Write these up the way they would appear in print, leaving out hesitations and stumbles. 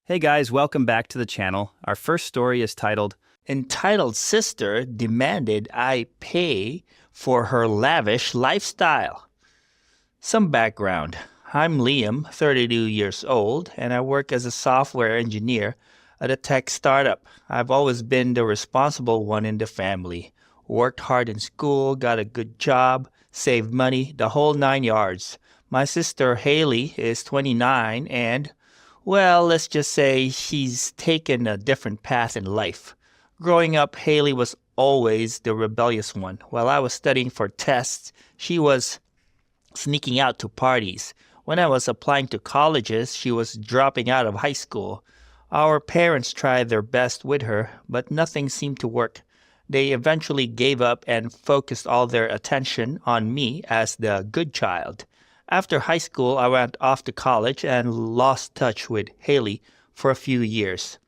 Hey guys, welcome back to the channel. Our first story is titled, Entitled Sister Demanded I Pay for Her Lavish Lifestyle. Some background. I'm Liam, 32 years old, and I work as a software engineer at a tech startup. I've always been the responsible one in the family. Worked hard in school, got a good job, saved money, the whole 9 yards. My sister Haley is 29 and, well, let's just say she's taken a different path in life. Growing up, Haley was always the rebellious one. While I was studying for tests, she was sneaking out to parties. When I was applying to colleges, she was dropping out of high school. Our parents tried their best with her, but nothing seemed to work. They eventually gave up and focused all their attention on me as the good child. After high school, I went off to college and lost touch with Haley for a few years.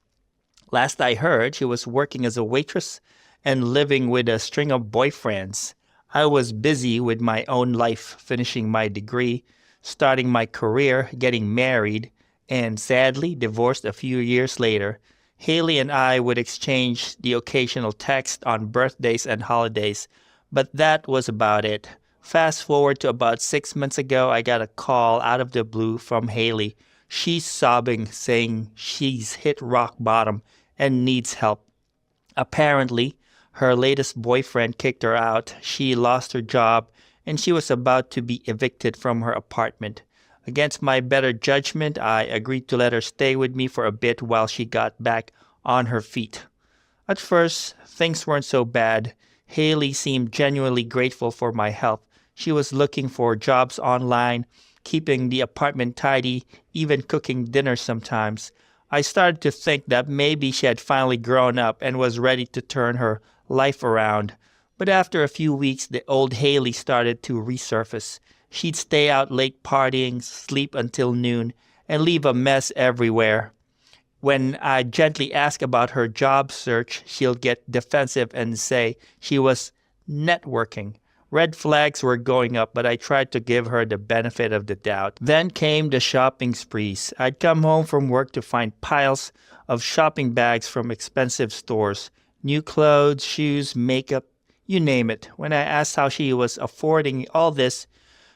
Last I heard, she was working as a waitress and living with a string of boyfriends. I was busy with my own life, finishing my degree, starting my career, getting married, and sadly divorced a few years later. Haley and I would exchange the occasional text on birthdays and holidays, but that was about it. Fast forward to about 6 months ago, I got a call out of the blue from Haley. She's sobbing, saying she's hit rock bottom and needs help. Apparently, her latest boyfriend kicked her out. She lost her job, and she was about to be evicted from her apartment. Against my better judgment, I agreed to let her stay with me for a bit while she got back on her feet. At first, things weren't so bad. Haley seemed genuinely grateful for my help. She was looking for jobs online, keeping the apartment tidy, even cooking dinner sometimes. I started to think that maybe she had finally grown up and was ready to turn her life around. But after a few weeks, the old Haley started to resurface. She'd stay out late partying, sleep until noon, and leave a mess everywhere. When I gently ask about her job search, she'll get defensive and say she was networking. Red flags were going up, but I tried to give her the benefit of the doubt. Then came the shopping sprees. I'd come home from work to find piles of shopping bags from expensive stores. New clothes, shoes, makeup, you name it. When I asked how she was affording all this,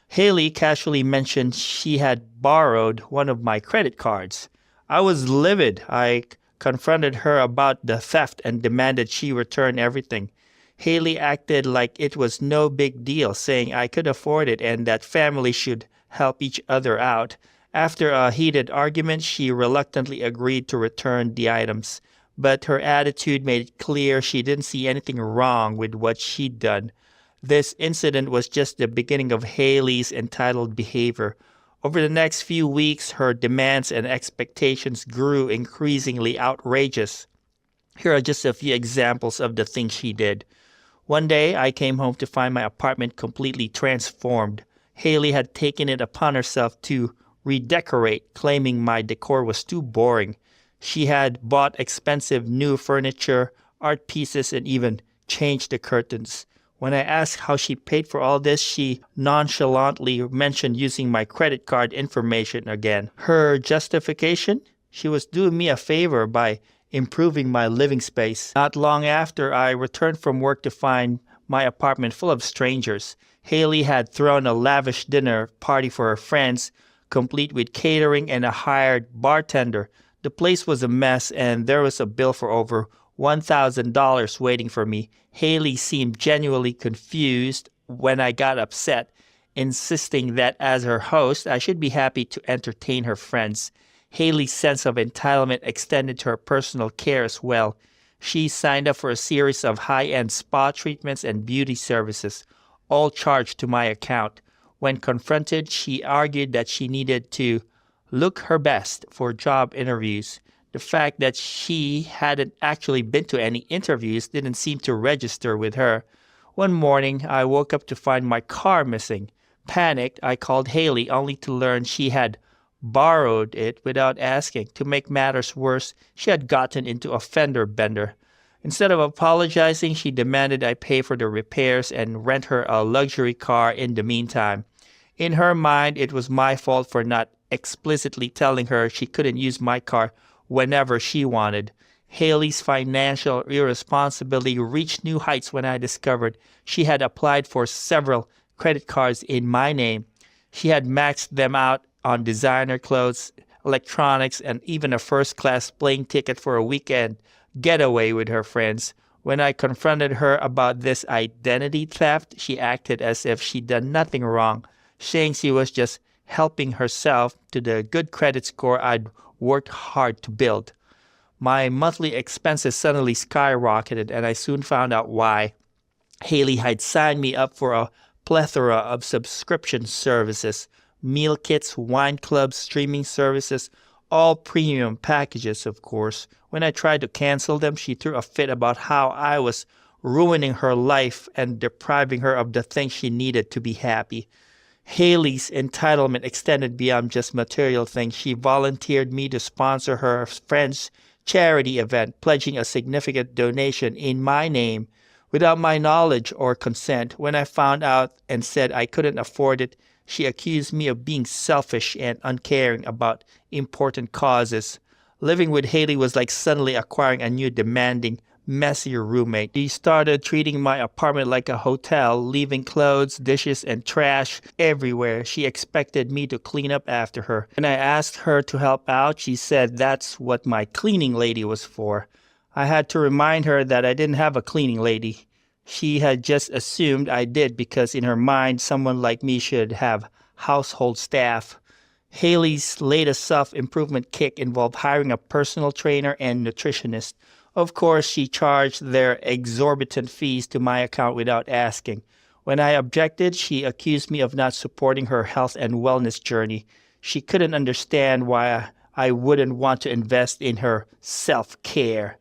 Haley casually mentioned she had borrowed one of my credit cards. I was livid. I confronted her about the theft and demanded she return everything. Haley acted like it was no big deal, saying I could afford it and that families should help each other out. After a heated argument, she reluctantly agreed to return the items, but her attitude made it clear she didn't see anything wrong with what she'd done. This incident was just the beginning of Haley's entitled behavior. Over the next few weeks, her demands and expectations grew increasingly outrageous. Here are just a few examples of the things she did. One day, I came home to find my apartment completely transformed. Haley had taken it upon herself to redecorate, claiming my decor was too boring. She had bought expensive new furniture, art pieces, and even changed the curtains. When I asked how she paid for all this, she nonchalantly mentioned using my credit card information again. Her justification? She was doing me a favor by improving my living space. Not long after, I returned from work to find my apartment full of strangers. Haley had thrown a lavish dinner party for her friends, complete with catering and a hired bartender. The place was a mess, and there was a bill for over $1,000 waiting for me. Haley seemed genuinely confused when I got upset, insisting that as her host, I should be happy to entertain her friends. Haley's sense of entitlement extended to her personal care as well. She signed up for a series of high-end spa treatments and beauty services, all charged to my account. When confronted, she argued that she needed to look her best for job interviews. The fact that she hadn't actually been to any interviews didn't seem to register with her. One morning, I woke up to find my car missing. Panicked, I called Haley only to learn she had borrowed it without asking. To make matters worse, she had gotten into a fender bender. Instead of apologizing, she demanded I pay for the repairs and rent her a luxury car in the meantime. In her mind, it was my fault for not explicitly telling her she couldn't use my car whenever she wanted. Haley's financial irresponsibility reached new heights when I discovered she had applied for several credit cards in my name. She had maxed them out on designer clothes, electronics, and even a first-class plane ticket for a weekend getaway with her friends. When I confronted her about this identity theft, she acted as if she'd done nothing wrong, saying she was just helping herself to the good credit score I'd worked hard to build. My monthly expenses suddenly skyrocketed, and I soon found out why. Haley had signed me up for a plethora of subscription services, meal kits, wine clubs, streaming services, all premium packages, of course. When I tried to cancel them, she threw a fit about how I was ruining her life and depriving her of the things she needed to be happy. Haley's entitlement extended beyond just material things. She volunteered me to sponsor her friend's charity event, pledging a significant donation in my name without my knowledge or consent. When I found out and said I couldn't afford it, she accused me of being selfish and uncaring about important causes. Living with Haley was like suddenly acquiring a new demanding, messier roommate. She started treating my apartment like a hotel, leaving clothes, dishes, and trash everywhere. She expected me to clean up after her. When I asked her to help out, she said that's what my cleaning lady was for. I had to remind her that I didn't have a cleaning lady. She had just assumed I did because in her mind, someone like me should have household staff. Haley's latest self-improvement kick involved hiring a personal trainer and nutritionist. Of course, she charged their exorbitant fees to my account without asking. When I objected, she accused me of not supporting her health and wellness journey. She couldn't understand why I wouldn't want to invest in her self-care.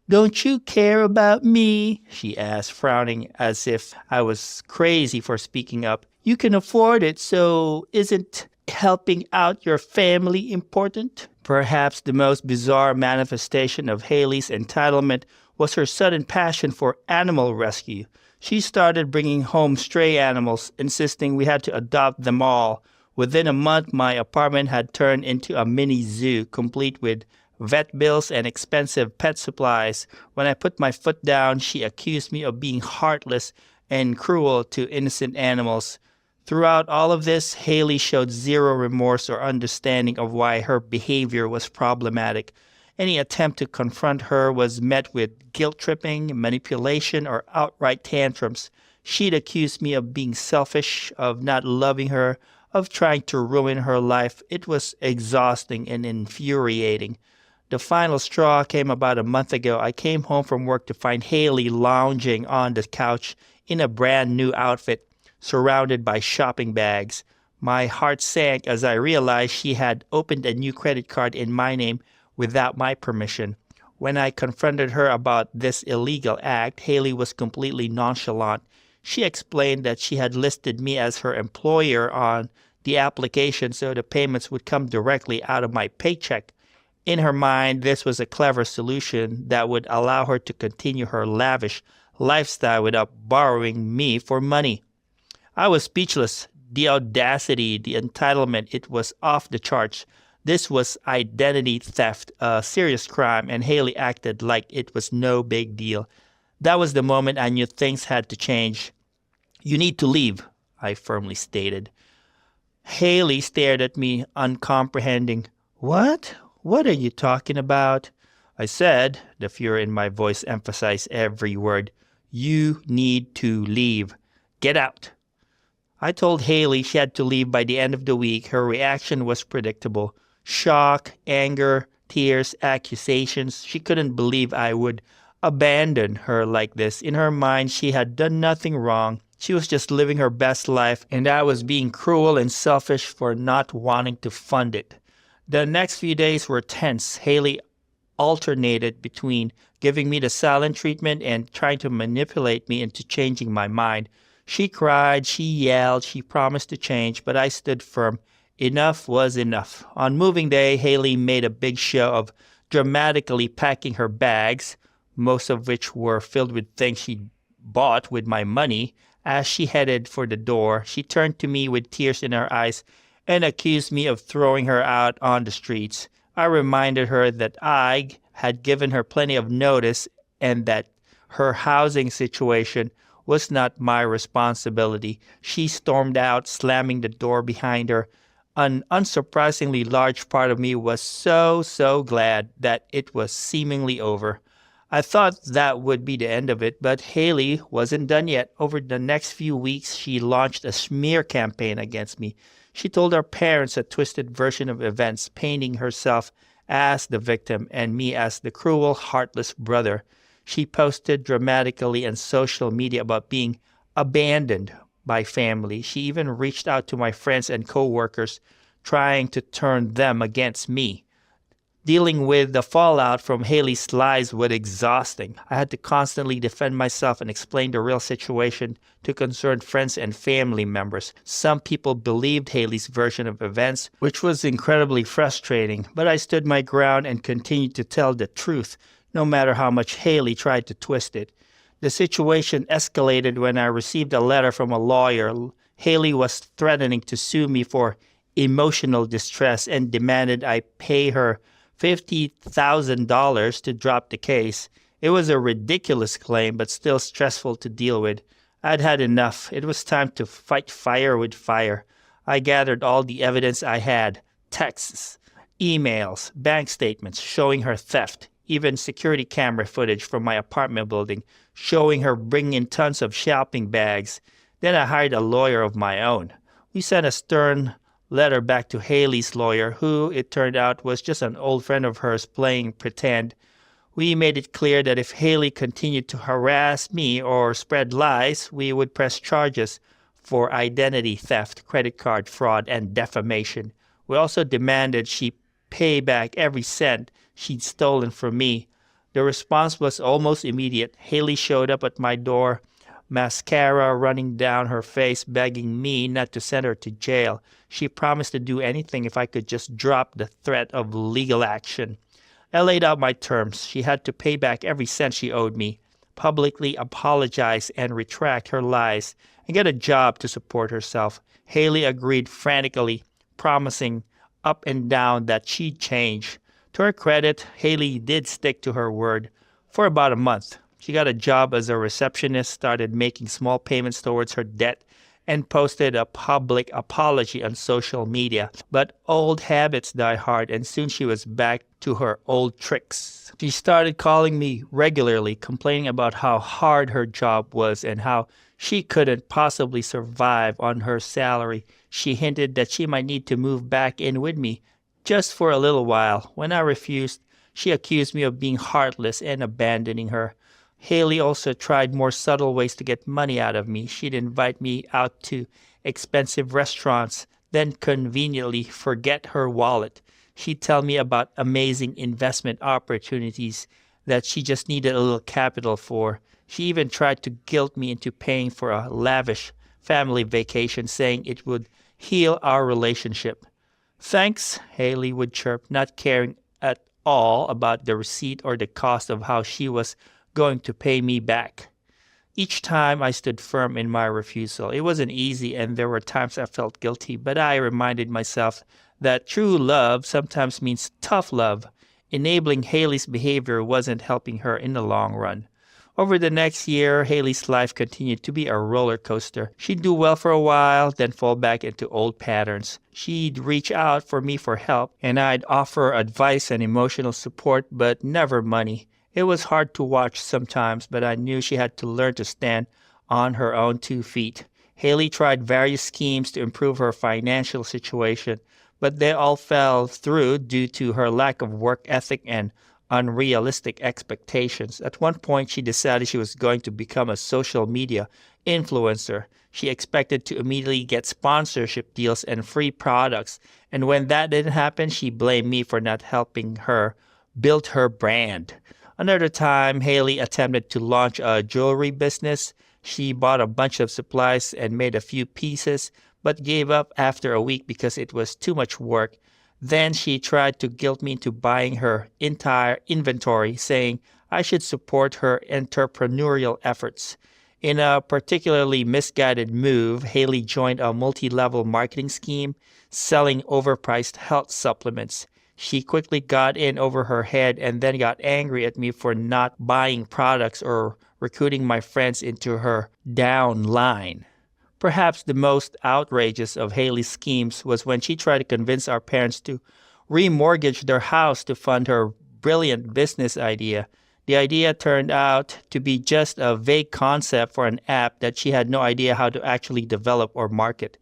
"Don't you care about me?" she asked, frowning as if I was crazy for speaking up. "You can afford it, so isn't helping out your family important?" Perhaps the most bizarre manifestation of Haley's entitlement was her sudden passion for animal rescue. She started bringing home stray animals, insisting we had to adopt them all. Within a month, my apartment had turned into a mini zoo, complete with vet bills and expensive pet supplies. When I put my foot down, she accused me of being heartless and cruel to innocent animals. Throughout all of this, Haley showed zero remorse or understanding of why her behavior was problematic. Any attempt to confront her was met with guilt-tripping, manipulation, or outright tantrums. She'd accused me of being selfish, of not loving her, of trying to ruin her life. It was exhausting and infuriating. The final straw came about a month ago. I came home from work to find Haley lounging on the couch in a brand new outfit, surrounded by shopping bags. My heart sank as I realized she had opened a new credit card in my name without my permission. When I confronted her about this illegal act, Haley was completely nonchalant. She explained that she had listed me as her employer on the application so the payments would come directly out of my paycheck. In her mind, this was a clever solution that would allow her to continue her lavish lifestyle without borrowing me for money. I was speechless. The audacity, the entitlement, it was off the charts. This was identity theft, a serious crime, and Haley acted like it was no big deal. That was the moment I knew things had to change. "You need to leave," I firmly stated. Haley stared at me, uncomprehending. "What? What are you talking about?" I said, the fear in my voice emphasized every word. "You need to leave. Get out." I told Haley she had to leave by the end of the week. Her reaction was predictable. Shock, anger, tears, accusations. She couldn't believe I would abandon her like this. In her mind, she had done nothing wrong. She was just living her best life, and I was being cruel and selfish for not wanting to fund it. The next few days were tense. Haley alternated between giving me the silent treatment and trying to manipulate me into changing my mind. She cried, she yelled, she promised to change, but I stood firm. Enough was enough. On moving day, Haley made a big show of dramatically packing her bags, most of which were filled with things she bought with my money. As she headed for the door, she turned to me with tears in her eyes and accused me of throwing her out on the streets. I reminded her that I had given her plenty of notice and that her housing situation was not my responsibility. She stormed out, slamming the door behind her. An unsurprisingly large part of me was so glad that it was seemingly over. I thought that would be the end of it, but Haley wasn't done yet. Over the next few weeks, she launched a smear campaign against me. She told our parents a twisted version of events, painting herself as the victim and me as the cruel, heartless brother. She posted dramatically on social media about being abandoned by family. She even reached out to my friends and coworkers, trying to turn them against me. Dealing with the fallout from Haley's lies was exhausting. I had to constantly defend myself and explain the real situation to concerned friends and family members. Some people believed Haley's version of events, which was incredibly frustrating, but I stood my ground and continued to tell the truth, no matter how much Haley tried to twist it. The situation escalated when I received a letter from a lawyer. Haley was threatening to sue me for emotional distress and demanded I pay her $50,000 to drop the case. It was a ridiculous claim, but still stressful to deal with. I'd had enough. It was time to fight fire with fire. I gathered all the evidence I had, texts, emails, bank statements showing her theft, even security camera footage from my apartment building showing her bringing in tons of shopping bags. Then I hired a lawyer of my own. We sent a stern letter back to Haley's lawyer, who, it turned out, was just an old friend of hers playing pretend. We made it clear that if Haley continued to harass me or spread lies, we would press charges for identity theft, credit card fraud, and defamation. We also demanded she pay back every cent she'd stolen from me. The response was almost immediate. Haley showed up at my door, mascara running down her face, begging me not to send her to jail. She promised to do anything if I could just drop the threat of legal action. I laid out my terms. She had to pay back every cent she owed me, publicly apologize and retract her lies, and get a job to support herself. Haley agreed frantically, promising up and down that she'd change. To her credit, Haley did stick to her word for about a month. She got a job as a receptionist, started making small payments towards her debt, and posted a public apology on social media. But old habits die hard, and soon she was back to her old tricks. She started calling me regularly, complaining about how hard her job was and how she couldn't possibly survive on her salary. She hinted that she might need to move back in with me just for a little while. When I refused, she accused me of being heartless and abandoning her. Haley also tried more subtle ways to get money out of me. She'd invite me out to expensive restaurants, then conveniently forget her wallet. She'd tell me about amazing investment opportunities that she just needed a little capital for. She even tried to guilt me into paying for a lavish family vacation, saying it would heal our relationship. Thanks, Haley would chirp, not caring at all about the receipt or the cost of how she was going to pay me back. Each time I stood firm in my refusal. It wasn't easy, and there were times I felt guilty, but I reminded myself that true love sometimes means tough love. Enabling Haley's behavior wasn't helping her in the long run. Over the next year, Haley's life continued to be a roller coaster. She'd do well for a while, then fall back into old patterns. She'd reach out for me for help, and I'd offer advice and emotional support, but never money. It was hard to watch sometimes, but I knew she had to learn to stand on her own 2 feet. Haley tried various schemes to improve her financial situation, but they all fell through due to her lack of work ethic and unrealistic expectations. At one point, she decided she was going to become a social media influencer. She expected to immediately get sponsorship deals and free products, and when that didn't happen, she blamed me for not helping her build her brand. Another time, Haley attempted to launch a jewelry business. She bought a bunch of supplies and made a few pieces, but gave up after a week because it was too much work. Then she tried to guilt me into buying her entire inventory, saying I should support her entrepreneurial efforts. In a particularly misguided move, Haley joined a multi-level marketing scheme selling overpriced health supplements. She quickly got in over her head and then got angry at me for not buying products or recruiting my friends into her down line. Perhaps the most outrageous of Haley's schemes was when she tried to convince our parents to remortgage their house to fund her brilliant business idea. The idea turned out to be just a vague concept for an app that she had no idea how to actually develop or market.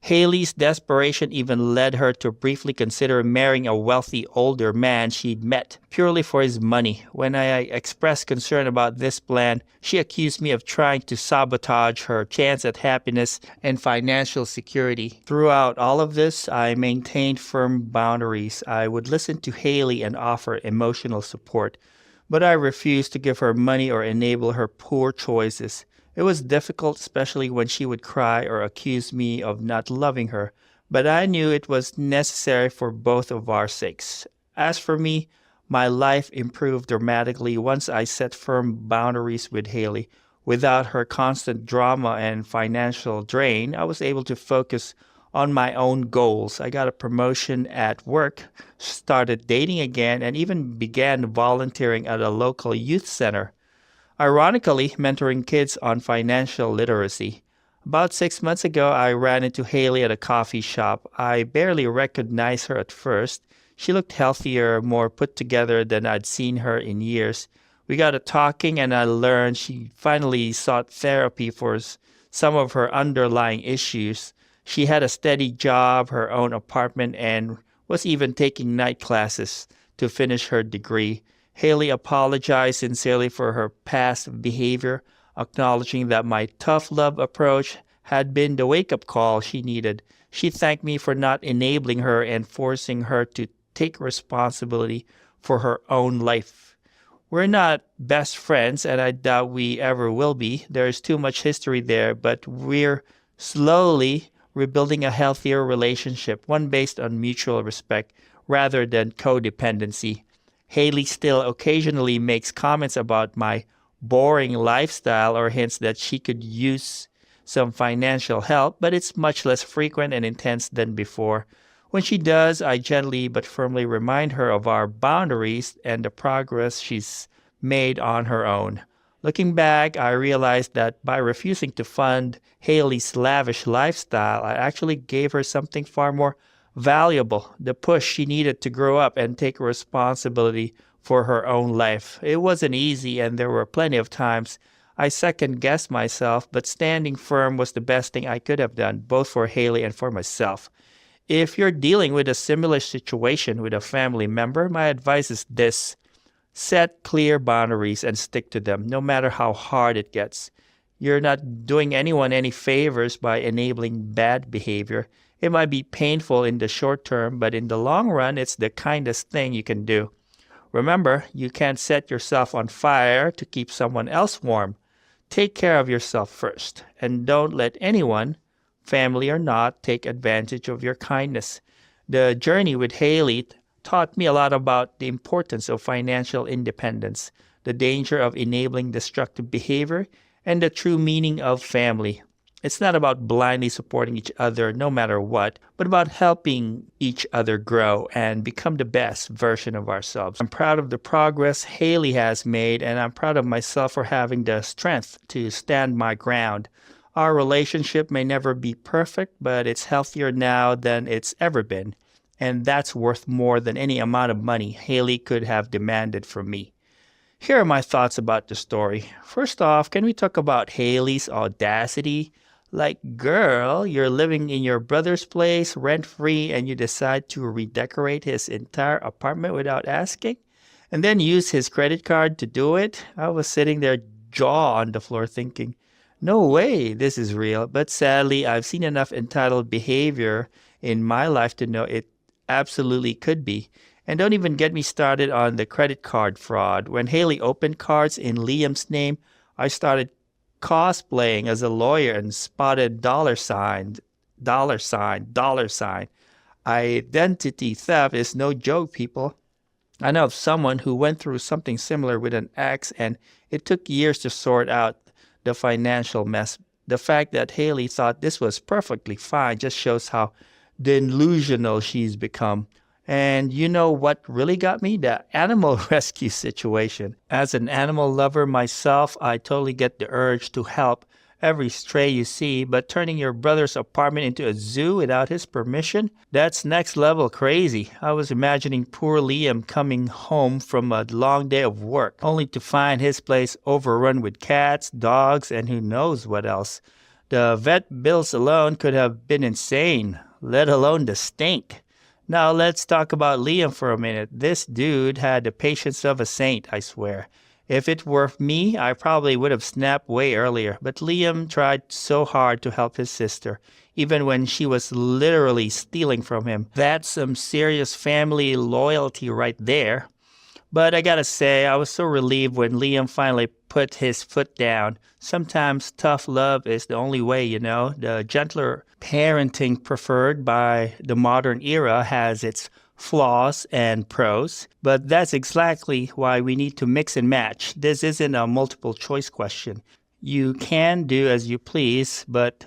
Haley's desperation even led her to briefly consider marrying a wealthy older man she'd met purely for his money. When I expressed concern about this plan, she accused me of trying to sabotage her chance at happiness and financial security. Throughout all of this, I maintained firm boundaries. I would listen to Haley and offer emotional support, but I refused to give her money or enable her poor choices. It was difficult, especially when she would cry or accuse me of not loving her, but I knew it was necessary for both of our sakes. As for me, my life improved dramatically once I set firm boundaries with Haley. Without her constant drama and financial drain, I was able to focus on my own goals. I got a promotion at work, started dating again, and even began volunteering at a local youth center. Ironically, mentoring kids on financial literacy. About 6 months ago, I ran into Haley at a coffee shop. I barely recognized her at first. She looked healthier, more put together than I'd seen her in years. We got to talking, and I learned she finally sought therapy for some of her underlying issues. She had a steady job, her own apartment, and was even taking night classes to finish her degree. Haley apologized sincerely for her past behavior, acknowledging that my tough love approach had been the wake-up call she needed. She thanked me for not enabling her and forcing her to take responsibility for her own life. We're not best friends, and I doubt we ever will be. There is too much history there, but we're slowly rebuilding a healthier relationship, one based on mutual respect rather than codependency. Haley still occasionally makes comments about my boring lifestyle or hints that she could use some financial help, but it's much less frequent and intense than before. When she does, I gently but firmly remind her of our boundaries and the progress she's made on her own. Looking back, I realized that by refusing to fund Haley's lavish lifestyle, I actually gave her something far more valuable, the push she needed to grow up and take responsibility for her own life. It wasn't easy, and there were plenty of times I second-guessed myself, but standing firm was the best thing I could have done, both for Haley and for myself. If you're dealing with a similar situation with a family member, my advice is this: set clear boundaries and stick to them, no matter how hard it gets. You're not doing anyone any favors by enabling bad behavior. It might be painful in the short term, but in the long run, it's the kindest thing you can do. Remember, you can't set yourself on fire to keep someone else warm. Take care of yourself first, and don't let anyone, family or not, take advantage of your kindness. The journey with Haley taught me a lot about the importance of financial independence, the danger of enabling destructive behavior, and the true meaning of family. It's not about blindly supporting each other no matter what, but about helping each other grow and become the best version of ourselves. I'm proud of the progress Haley has made, and I'm proud of myself for having the strength to stand my ground. Our relationship may never be perfect, but it's healthier now than it's ever been, and that's worth more than any amount of money Haley could have demanded from me. Here are my thoughts about the story. First off, can we talk about Haley's audacity? Like, girl, you're living in your brother's place rent-free and you decide to redecorate his entire apartment without asking? And then use his credit card to do it? I was sitting there, jaw on the floor, thinking, no way this is real. But sadly, I've seen enough entitled behavior in my life to know it absolutely could be. And don't even get me started on the credit card fraud. When Haley opened cards in Liam's name, I started cosplaying as a lawyer and spotted dollar sign, dollar sign, dollar sign. Identity theft is no joke, people. I know of someone who went through something similar with an ex, and it took years to sort out the financial mess. The fact that Haley thought this was perfectly fine just shows how delusional she's become. And you know what really got me? The animal rescue situation. As an animal lover myself, I totally get the urge to help every stray you see, but turning your brother's apartment into a zoo without his permission? That's next level crazy. I was imagining poor Liam coming home from a long day of work, only to find his place overrun with cats, dogs, and who knows what else. The vet bills alone could have been insane, let alone the stink. Now let's talk about Liam for a minute. This dude had the patience of a saint, I swear. If it were me, I probably would have snapped way earlier. But Liam tried so hard to help his sister, even when she was literally stealing from him. That's some serious family loyalty right there. But I gotta say, I was so relieved when Liam finally put his foot down. Sometimes tough love is the only way, you know. The gentler parenting preferred by the modern era has its flaws and pros, but that's exactly why we need to mix and match. This isn't a multiple choice question. You can do as you please, but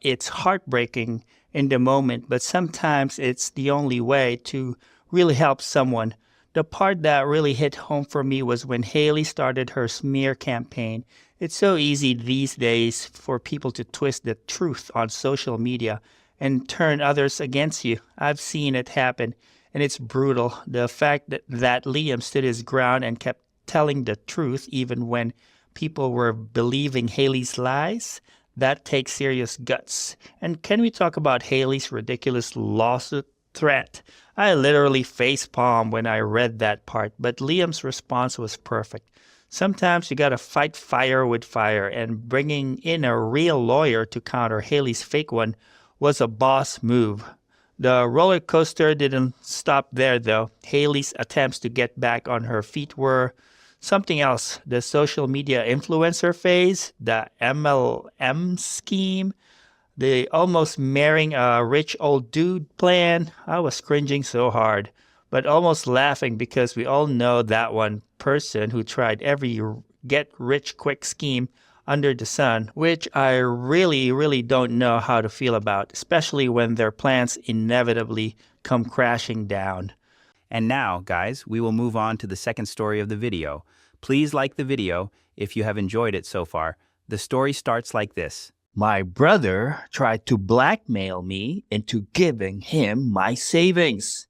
it's heartbreaking in the moment, but sometimes it's the only way to really help someone. The part that really hit home for me was when Haley started her smear campaign. It's so easy these days for people to twist the truth on social media and turn others against you. I've seen it happen, and it's brutal. The fact that Liam stood his ground and kept telling the truth even when people were believing Haley's lies, that takes serious guts. And can we talk about Haley's ridiculous lawsuit threat? I literally facepalmed when I read that part, but Liam's response was perfect. Sometimes you gotta fight fire with fire, and bringing in a real lawyer to counter Haley's fake one was a boss move. The roller coaster didn't stop there, though. Haley's attempts to get back on her feet were something else. The social media influencer phase, the MLM scheme, the almost marrying a rich old dude plan. I was cringing so hard, but almost laughing because we all know that one person who tried every get rich quick scheme under the sun, which I really don't know how to feel about, especially when their plans inevitably come crashing down. And now, guys, we will move on to the second story of the video. Please like the video if you have enjoyed it so far. The story starts like this. My brother tried to blackmail me into giving him my savings.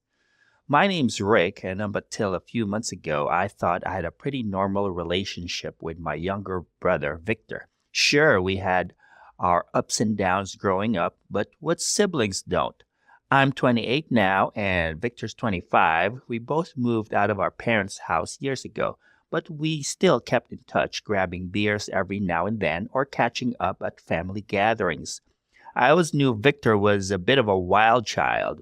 My name's Rick, and up until a few months ago, I thought I had a pretty normal relationship with my younger brother, Victor. Sure, we had our ups and downs growing up, but what siblings don't? I'm 28 now, and Victor's 25. We both moved out of our parents' house years ago, but we still kept in touch, grabbing beers every now and then or catching up at family gatherings. I always knew Victor was a bit of a wild child,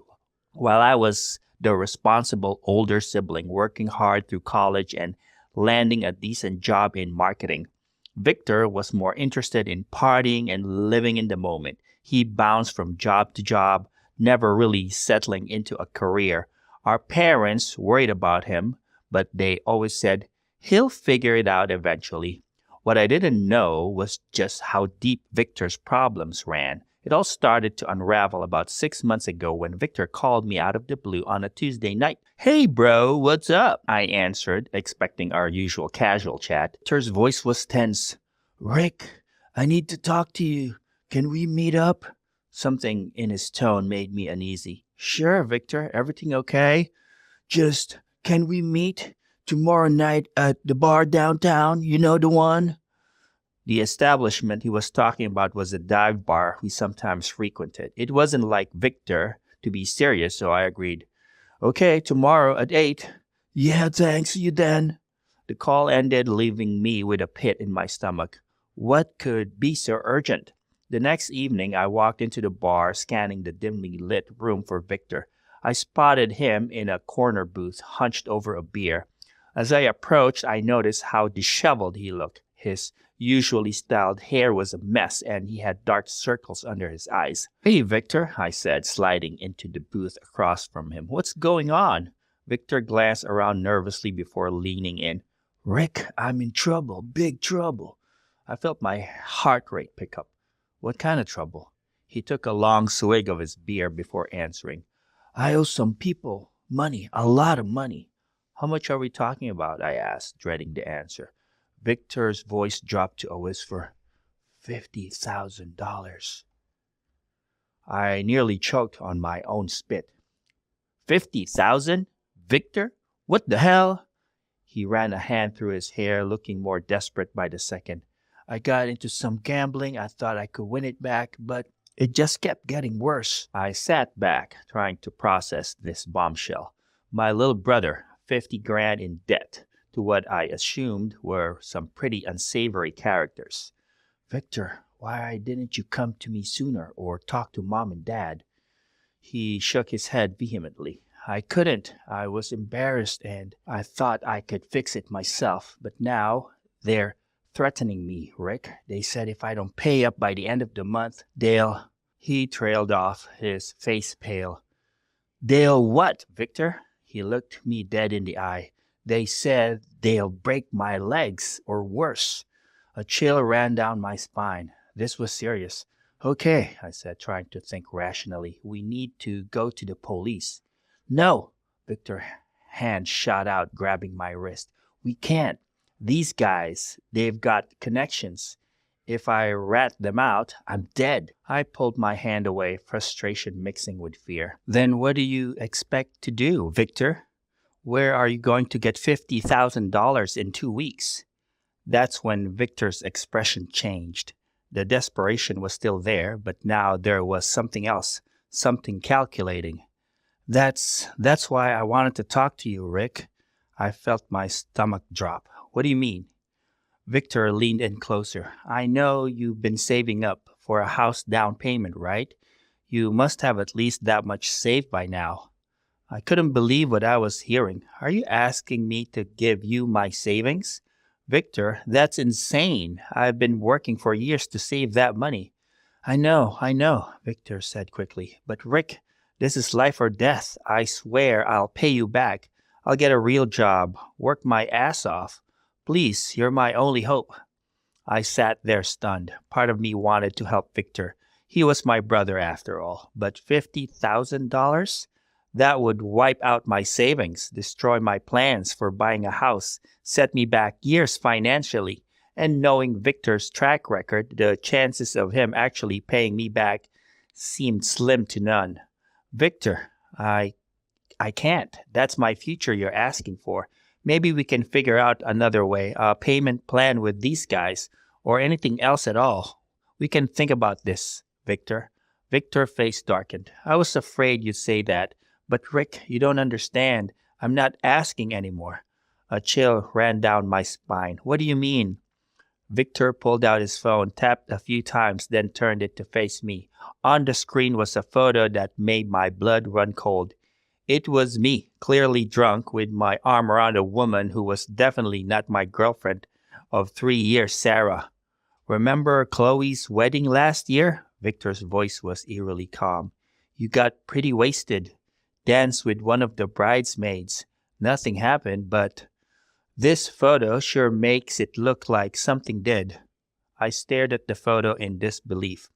while I was the responsible older sibling working hard through college and landing a decent job in marketing. Victor was more interested in partying and living in the moment. He bounced from job to job, never really settling into a career. Our parents worried about him, but they always said, "He'll figure it out eventually." What I didn't know was just how deep Victor's problems ran. It all started to unravel about 6 months ago when Victor called me out of the blue on a Tuesday night. "Hey bro, what's up?" I answered, expecting our usual casual chat. Victor's voice was tense. "Rick, I need to talk to you. Can we meet up?" Something in his tone made me uneasy. "Sure, Victor, everything okay? Just, can we meet tomorrow night at the bar downtown? You know the one?" The establishment he was talking about was a dive bar we sometimes frequented. It wasn't like Victor to be serious, so I agreed. "Okay, tomorrow at 8. "Yeah, thanks. See you then." The call ended, leaving me with a pit in my stomach. What could be so urgent? The next evening, I walked into the bar, scanning the dimly lit room for Victor. I spotted him in a corner booth, hunched over a beer. As I approached, I noticed how disheveled he looked. His usually styled hair was a mess, and he had dark circles under his eyes. "Hey, Victor," I said, sliding into the booth across from him. "What's going on?" Victor glanced around nervously before leaning in. "Rick, I'm in trouble, big trouble." I felt my heart rate pick up. "What kind of trouble?" He took a long swig of his beer before answering. "I owe some people Money, a lot of money. How much are we talking about? I asked, dreading the answer. Victor's voice dropped to a whisper. $50,000. I nearly choked on my own spit. 50,000? Victor? What the hell? He ran a hand through his hair, looking more desperate by the second. I got into some gambling. I thought I could win it back, but it just kept getting worse. I sat back, trying to process this bombshell. My little brother, 50 grand in debt to what I assumed were some pretty unsavory characters. Victor, why didn't you come to me sooner or talk to Mom and Dad? He shook his head vehemently. I couldn't. I was embarrassed and I thought I could fix it myself. But now they're threatening me, Rick. They said if I don't pay up by the end of the month, they'll... He trailed off, his face pale. They'll what, Victor? He looked me dead in the eye. They said they'll break my legs, or worse. A chill ran down my spine. This was serious. Okay, I said, trying to think rationally. We need to go to the police. No, Victor's hand shot out, grabbing my wrist. We can't. These guys, they've got connections. If I rat them out, I'm dead. I pulled my hand away, frustration mixing with fear. Then what do you expect to do, Victor? Where are you going to get $50,000 in 2 weeks? That's when Victor's expression changed. The desperation was still there, but now there was something else, something calculating. That's why I wanted to talk to you, Rick. I felt my stomach drop. What do you mean? Victor leaned in closer. I know you've been saving up for a house down payment, right? You must have at least that much saved by now. I couldn't believe what I was hearing. Are you asking me to give you my savings? Victor, that's insane. I've been working for years to save that money. I know, Victor said quickly. But Rick, this is life or death. I swear I'll pay you back. I'll get a real job, work my ass off. Please, you're my only hope. I sat there stunned. Part of me wanted to help Victor. He was my brother after all. But $50,000? That would wipe out my savings, destroy my plans for buying a house, set me back years financially. And knowing Victor's track record, the chances of him actually paying me back seemed slim to none. Victor, I can't. That's my future you're asking for. Maybe we can figure out another way, a payment plan with these guys, or anything else at all. We can think about this, Victor. Victor's face darkened. I was afraid you'd say that. But Rick, you don't understand. I'm not asking anymore. A chill ran down my spine. What do you mean? Victor pulled out his phone, tapped a few times, then turned it to face me. On the screen was a photo that made my blood run cold. It was me, clearly drunk, with my arm around a woman who was definitely not my girlfriend of 3 years, Sarah. Remember Chloe's wedding last year? Victor's voice was eerily calm. You got pretty wasted. Danced with one of the bridesmaids. Nothing happened, but this photo sure makes it look like something did. I stared at the photo in disbelief.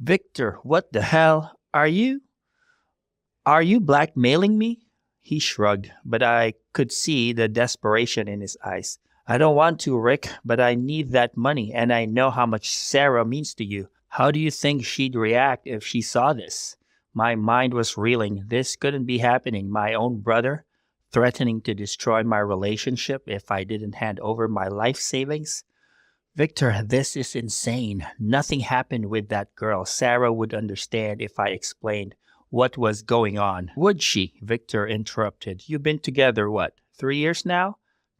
Victor, what the hell? Are you blackmailing me? He shrugged, but I could see the desperation in his eyes. I don't want to, Rick, but I need that money, and I know how much Sarah means to you. How do you think she'd react if she saw this? My mind was reeling. This couldn't be happening. My own brother threatening to destroy my relationship if I didn't hand over my life savings? Victor, this is insane. Nothing happened with that girl. Sarah would understand if I explained what was going on. Would she? Victor interrupted. You've been together, 3 years now?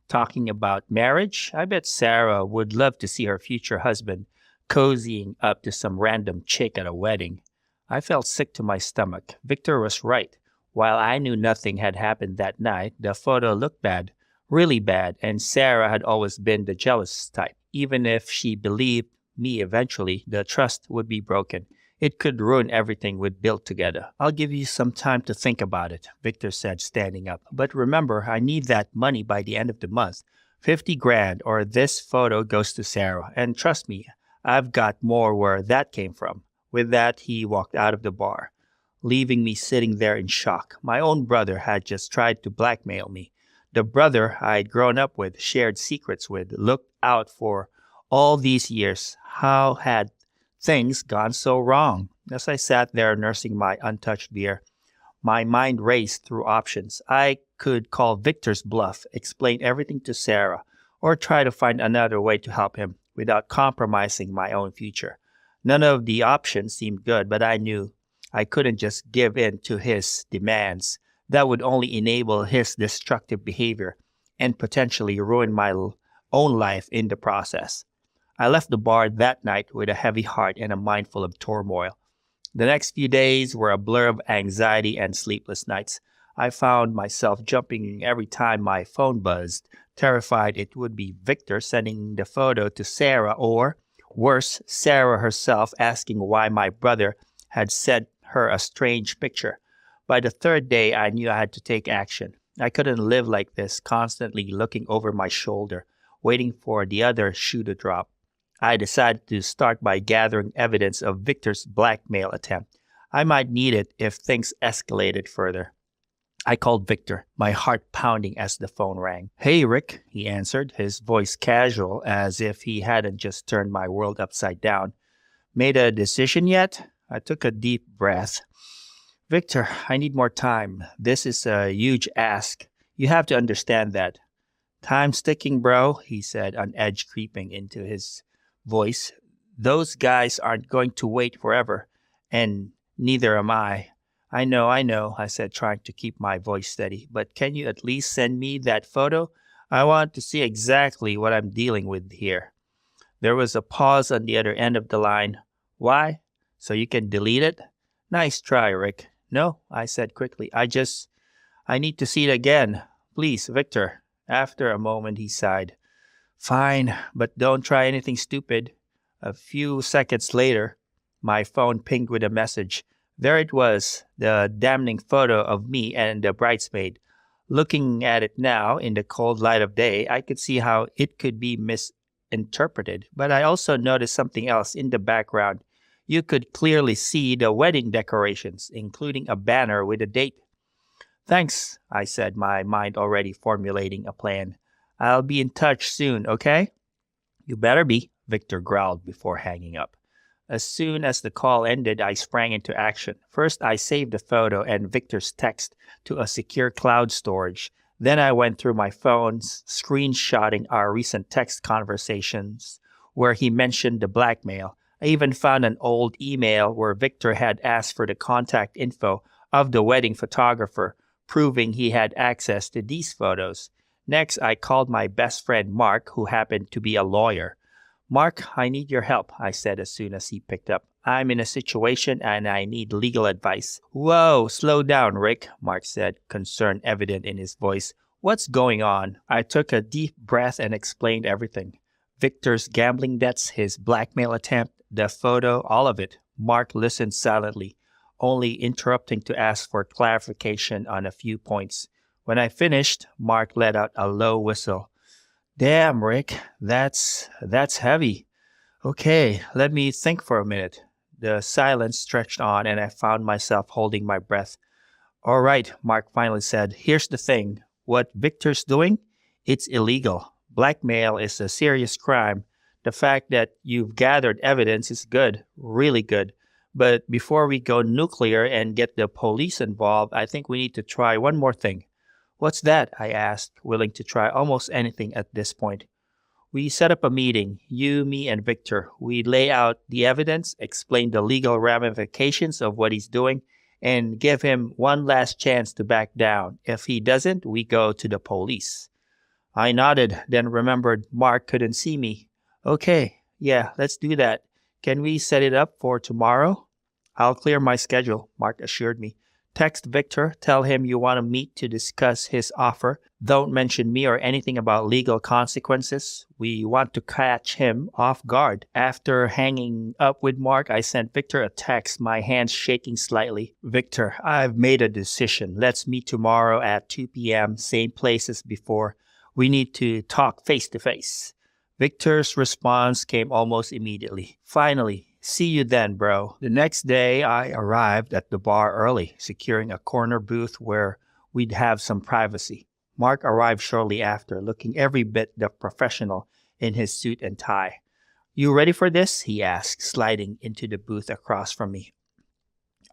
Talking about marriage? I bet Sarah would love to see her future husband cozying up to some random chick at a wedding. I felt sick to my stomach. Victor was right. While I knew nothing had happened that night, the photo looked bad, really bad, and Sarah had always been the jealous type. Even if she believed me eventually, the trust would be broken. It could ruin everything we'd built together. I'll give you some time to think about it, Victor said, standing up. But remember, I need that money by the end of the month. 50 grand or this photo goes to Sarah. And trust me, I've got more where that came from. With that, he walked out of the bar. leaving me sitting there in shock. My own brother had just tried to blackmail me. The brother I'd grown up with, shared secrets with, looked out for all these years. How had things gone so wrong? As I sat there nursing my untouched beer, my mind raced through options. I could call Victor's bluff, explain everything to Sarah, or try to find another way to help him without compromising my own future. None of the options seemed good, but I knew I couldn't just give in to his demands. That would only enable his destructive behavior and potentially ruin my own life in the process. I left the bar that night with a heavy heart and a mind full of turmoil. The next few days were a blur of anxiety and sleepless nights. I found myself jumping every time my phone buzzed, terrified it would be Victor sending the photo to Sarah, or, worse, Sarah herself asking why my brother had sent her a strange picture. By the third day, I knew I had to take action. I couldn't live like this, constantly looking over my shoulder, waiting for the other shoe to drop. I decided to start by gathering evidence of Victor's blackmail attempt. I might need it if things escalated further. I called Victor, my heart pounding as the phone rang. "Hey, Rick," he answered, his voice casual, as if he hadn't just turned my world upside down. "Made a decision yet?" I took a deep breath. "Victor, I need more time. This is a huge ask. You have to understand that." "Time's ticking, bro," he said, an edge creeping into his voice. "Those guys aren't going to wait forever, and neither am I." I know, I said, trying to keep my voice steady. "But can you at least send me that photo? I want to see exactly what I'm dealing with here." There was a pause on the other end of the line. "Why? So you can delete it?" "Nice try, Rick." "No," I said quickly. I need to see it again. Please, Victor." After a moment, he sighed. "Fine, but don't try anything stupid." A few seconds later, my phone pinged with a message. There it was, the damning photo of me and the bridesmaid. Looking at it now, in the cold light of day, I could see how it could be misinterpreted. But I also noticed something else in the background. You could clearly see the wedding decorations, including a banner with a date. "Thanks," I said, my mind already formulating a plan. "I'll be in touch soon, okay?" "You better be," Victor growled before hanging up. As soon as the call ended, I sprang into action. First, I saved the photo and Victor's text to a secure cloud storage. Then I went through my phones, screenshotting our recent text conversations where he mentioned the blackmail. I even found an old email where Victor had asked for the contact info of the wedding photographer, proving he had access to these photos. Next, I called my best friend Mark, who happened to be a lawyer. "Mark, I need your help," I said as soon as he picked up. "I'm in a situation and I need legal advice." "Whoa, slow down, Rick," Mark said, concern evident in his voice. "What's going on?" I took a deep breath and explained everything. Victor's gambling debts, his blackmail attempt, the photo, all of it. Mark listened silently, only interrupting to ask for clarification on a few points. When I finished, Mark let out a low whistle. "Damn, Rick, that's heavy. Okay, let me think for a minute." The silence stretched on and I found myself holding my breath. "All right," Mark finally said. "Here's the thing. What Victor's doing? It's illegal. Blackmail is a serious crime. The fact that you've gathered evidence is good, really good. But before we go nuclear and get the police involved, I think we need to try one more thing." "What's that?" I asked, willing to try almost anything at this point. "We set up a meeting, you, me, and Victor. We lay out the evidence, explain the legal ramifications of what he's doing, and give him one last chance to back down. If he doesn't, we go to the police." I nodded, then remembered Mark couldn't see me. "Okay, yeah, let's do that. Can we set it up for tomorrow?" "I'll clear my schedule," Mark assured me. "Text Victor, tell him you want to meet to discuss his offer. Don't mention me or anything about legal consequences. We want to catch him off guard." After hanging up with Mark, I sent Victor a text, my hands shaking slightly. "Victor, I've made a decision. Let's meet tomorrow at 2 p.m., same place as before. We need to talk face to face." Victor's response came almost immediately. "Finally, See you then, bro. The next day, I arrived at the bar early, securing a corner booth where we'd have some privacy. Mark arrived shortly after, looking every bit the professional in his suit and tie. You ready for this? He asked, sliding into the booth across from me.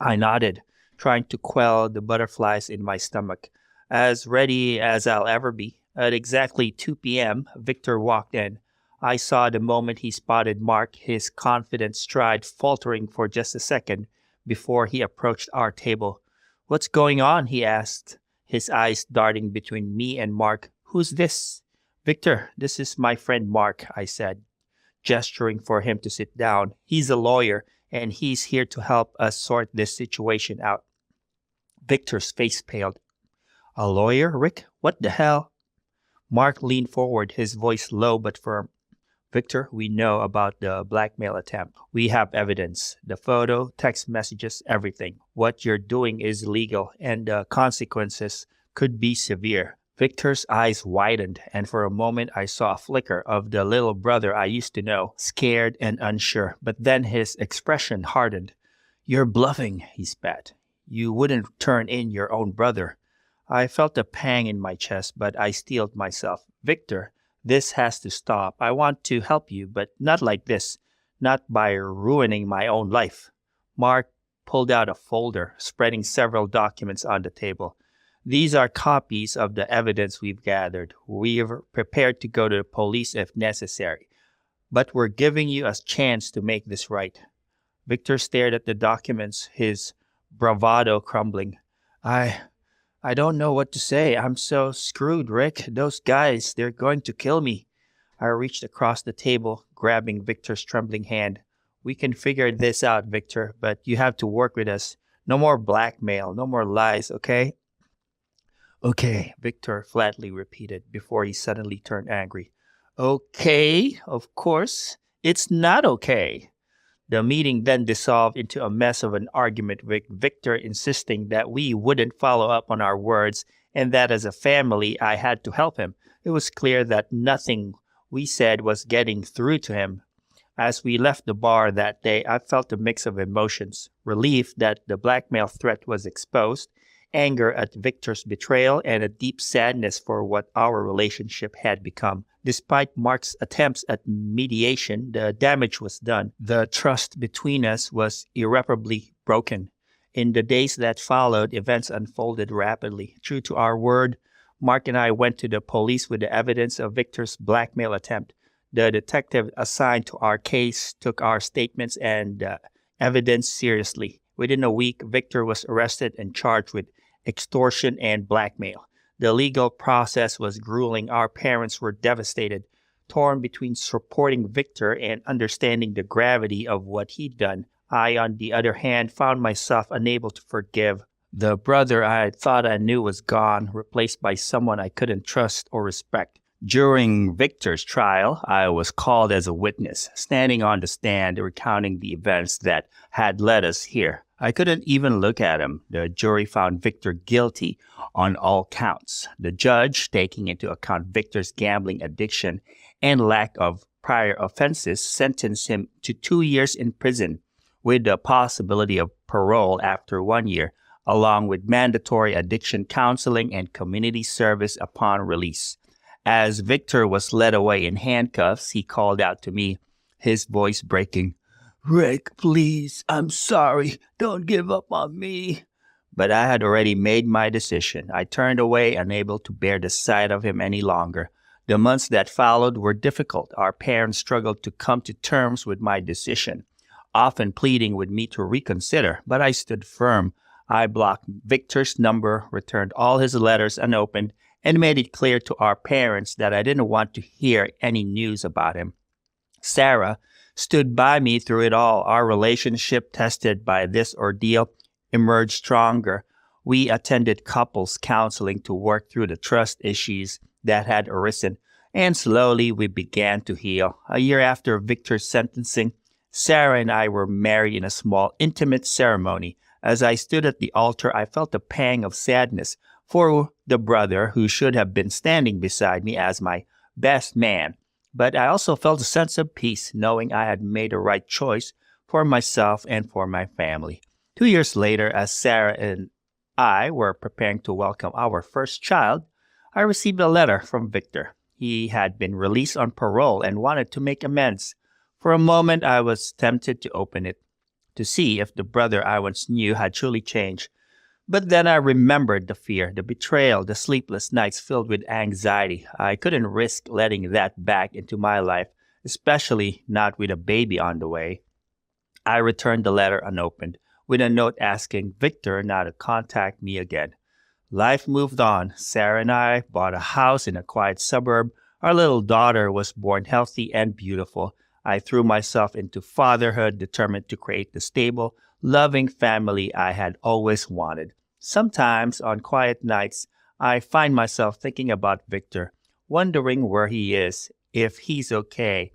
I nodded, trying to quell the butterflies in my stomach. As ready as I'll ever be. At exactly 2 p.m., Victor walked in. I saw the moment he spotted Mark, his confident stride faltering for just a second before he approached our table. What's going on? He asked, his eyes darting between me and Mark. Who's this? Victor, this is my friend Mark, I said, gesturing for him to sit down. He's a lawyer, and he's here to help us sort this situation out. Victor's face paled. A lawyer, Rick? What the hell? Mark leaned forward, his voice low but firm. Victor, we know about the blackmail attempt. We have evidence. The photo, text messages, everything. What you're doing is illegal, and the consequences could be severe. Victor's eyes widened, and for a moment I saw a flicker of the little brother I used to know, scared and unsure. But then his expression hardened. You're bluffing, he spat. You wouldn't turn in your own brother. I felt a pang in my chest, but I steeled myself. Victor, this has to stop. I want to help you, but not like this. Not by ruining my own life. Mark pulled out a folder, spreading several documents on the table. These are copies of the evidence we've gathered. We're prepared to go to the police if necessary. But we're giving you a chance to make this right. Victor stared at the documents, his bravado crumbling. I don't know what to say. I'm so screwed, Rick. Those guys, they're going to kill me. I reached across the table, grabbing Victor's trembling hand. We can figure this out, Victor, but you have to work with us. No more blackmail, no more lies, okay? Okay, Victor flatly repeated before he suddenly turned angry. Okay, of course. It's not okay. The meeting then dissolved into a mess of an argument with Victor insisting that we wouldn't follow up on our words and that as a family I had to help him. It was clear that nothing we said was getting through to him. As we left the bar that day, I felt a mix of emotions. Relief that the blackmail threat was exposed, anger at Victor's betrayal, and a deep sadness for what our relationship had become. Despite Mark's attempts at mediation, the damage was done. The trust between us was irreparably broken. In the days that followed, events unfolded rapidly. True to our word, Mark and I went to the police with the evidence of Victor's blackmail attempt. The detective assigned to our case took our statements and evidence seriously. Within a week, Victor was arrested and charged with extortion and blackmail. The legal process was grueling. Our parents were devastated, torn between supporting Victor and understanding the gravity of what he'd done. I, on the other hand, found myself unable to forgive. The brother I had thought I knew was gone, replaced by someone I couldn't trust or respect. During Victor's trial, I was called as a witness, standing on the stand recounting the events that had led us here. I couldn't even look at him. The jury found Victor guilty on all counts. The judge, taking into account Victor's gambling addiction and lack of prior offenses, sentenced him to 2 years in prison with the possibility of parole after 1 year, along with mandatory addiction counseling and community service upon release. As Victor was led away in handcuffs, he called out to me, his voice breaking, "Rick, please, I'm sorry. Don't give up on me." But I had already made my decision. I turned away, unable to bear the sight of him any longer. The months that followed were difficult. Our parents struggled to come to terms with my decision, often pleading with me to reconsider, but I stood firm. I blocked Victor's number, returned all his letters unopened, and made it clear to our parents that I didn't want to hear any news about him. Sarah stood by me through it all. Our relationship, tested by this ordeal, emerged stronger. We attended couples counseling to work through the trust issues that had arisen, and slowly we began to heal. A year after Victor's sentencing, Sarah and I were married in a small, intimate ceremony. As I stood at the altar, I felt a pang of sadness for the brother who should have been standing beside me as my best man. But I also felt a sense of peace, knowing I had made the right choice for myself and for my family. 2 years later, as Sarah and I were preparing to welcome our first child, I received a letter from Victor. He had been released on parole and wanted to make amends. For a moment, I was tempted to open it to see if the brother I once knew had truly changed. But then I remembered the fear, the betrayal, the sleepless nights filled with anxiety. I couldn't risk letting that back into my life, especially not with a baby on the way. I returned the letter unopened, with a note asking Victor not to contact me again. Life moved on. Sarah and I bought a house in a quiet suburb. Our little daughter was born healthy and beautiful. I threw myself into fatherhood, determined to create the stable, loving family I had always wanted. Sometimes, on quiet nights, I find myself thinking about Victor, wondering where he is, if he's okay,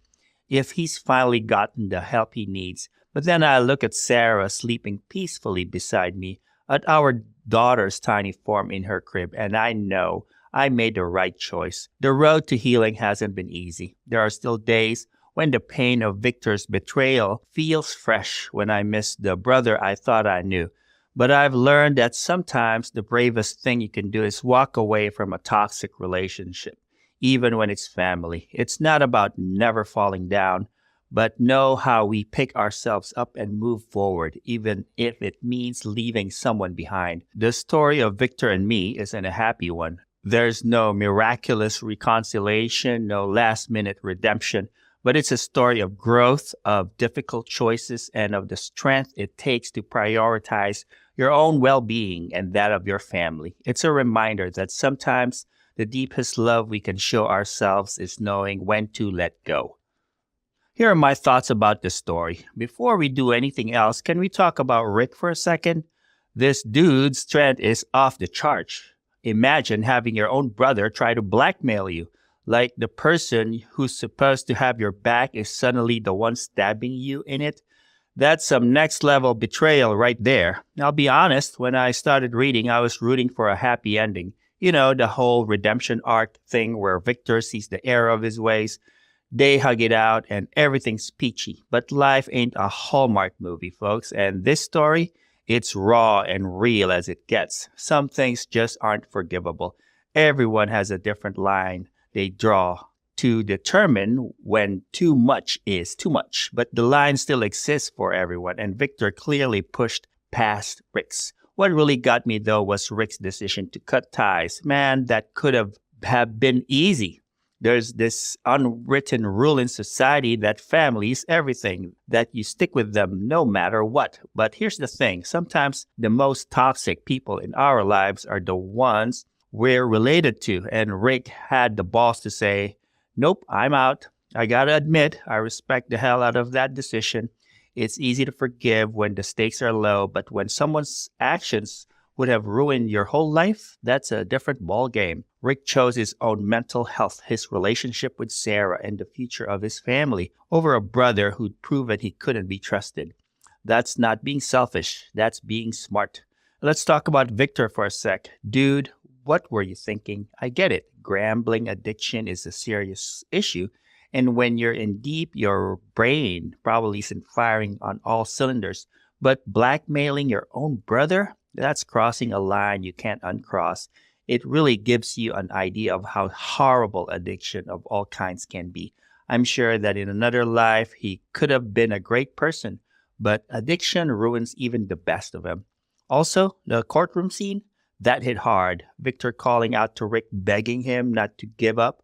if he's finally gotten the help he needs. But then I look at Sarah sleeping peacefully beside me, at our daughter's tiny form in her crib, and I know I made the right choice. The road to healing hasn't been easy. There are still days when the pain of Victor's betrayal feels fresh, when I miss the brother I thought I knew. But I've learned that sometimes the bravest thing you can do is walk away from a toxic relationship, even when it's family. It's not about never falling down, but know how we pick ourselves up and move forward, even if it means leaving someone behind. The story of Victor and me isn't a happy one. There's no miraculous reconciliation, no last-minute redemption, but it's a story of growth, of difficult choices, and of the strength it takes to prioritize your own well-being and that of your family. It's a reminder that sometimes the deepest love we can show ourselves is knowing when to let go. Here are my thoughts about this story. Before we do anything else, can we talk about Rick for a second? This dude's strength is off the charts. Imagine having your own brother try to blackmail you, like the person who's supposed to have your back is suddenly the one stabbing you in it. That's some next level betrayal right there. I'll be honest, when I started reading, I was rooting for a happy ending. You know, the whole redemption arc thing where Victor sees the error of his ways, they hug it out, and everything's peachy. But life ain't a Hallmark movie, folks. And this story, it's raw and real as it gets. Some things just aren't forgivable. Everyone has a different line they draw to determine when too much is too much. But the line still exists for everyone, and Victor clearly pushed past Rick's. What really got me, though, was Rick's decision to cut ties. Man, that could have been easy. There's this unwritten rule in society that family is everything, that you stick with them no matter what. But here's the thing. Sometimes the most toxic people in our lives are the ones we're related to. And Rick had the balls to say, nope, I'm out. I gotta admit, I respect the hell out of that decision. It's easy to forgive when the stakes are low, but when someone's actions would have ruined your whole life, that's a different ball game. Rick chose his own mental health, his relationship with Sarah, and the future of his family over a brother who'd proven he couldn't be trusted. That's not being selfish. That's being smart. Let's talk about Victor for a sec. Dude, what were you thinking? I get it. Gambling addiction is a serious issue. And when you're in deep, your brain probably isn't firing on all cylinders. But blackmailing your own brother? That's crossing a line you can't uncross. It really gives you an idea of how horrible addiction of all kinds can be. I'm sure that in another life, he could have been a great person, but addiction ruins even the best of him. Also, the courtroom scene, that hit hard. Victor calling out to Rick, begging him not to give up.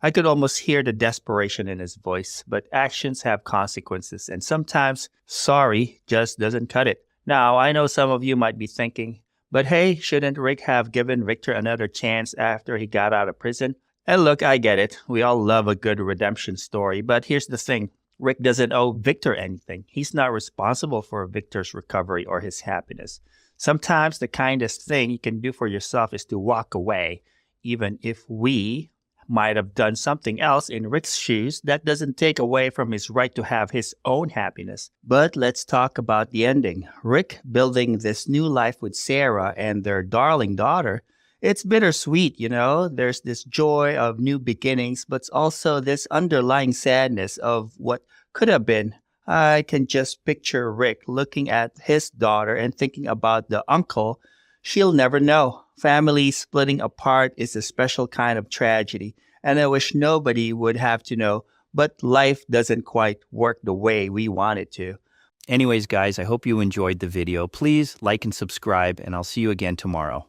I could almost hear the desperation in his voice, but actions have consequences, and sometimes sorry just doesn't cut it. Now, I know some of you might be thinking, but hey, shouldn't Rick have given Victor another chance after he got out of prison? And look, I get it. We all love a good redemption story, but here's the thing. Rick doesn't owe Victor anything. He's not responsible for Victor's recovery or his happiness. Sometimes the kindest thing you can do for yourself is to walk away. Even if we might have done something else in Rick's shoes, that doesn't take away from his right to have his own happiness. But let's talk about the ending. Rick building this new life with Sarah and their darling daughter. It's bittersweet, you know. There's this joy of new beginnings, but also this underlying sadness of what could have been. I can just picture Rick looking at his daughter and thinking about the uncle she'll never know. Family splitting apart is a special kind of tragedy, and I wish nobody would have to know, but life doesn't quite work the way we want it to. Anyways, guys, I hope you enjoyed the video. Please like and subscribe, and I'll see you again tomorrow.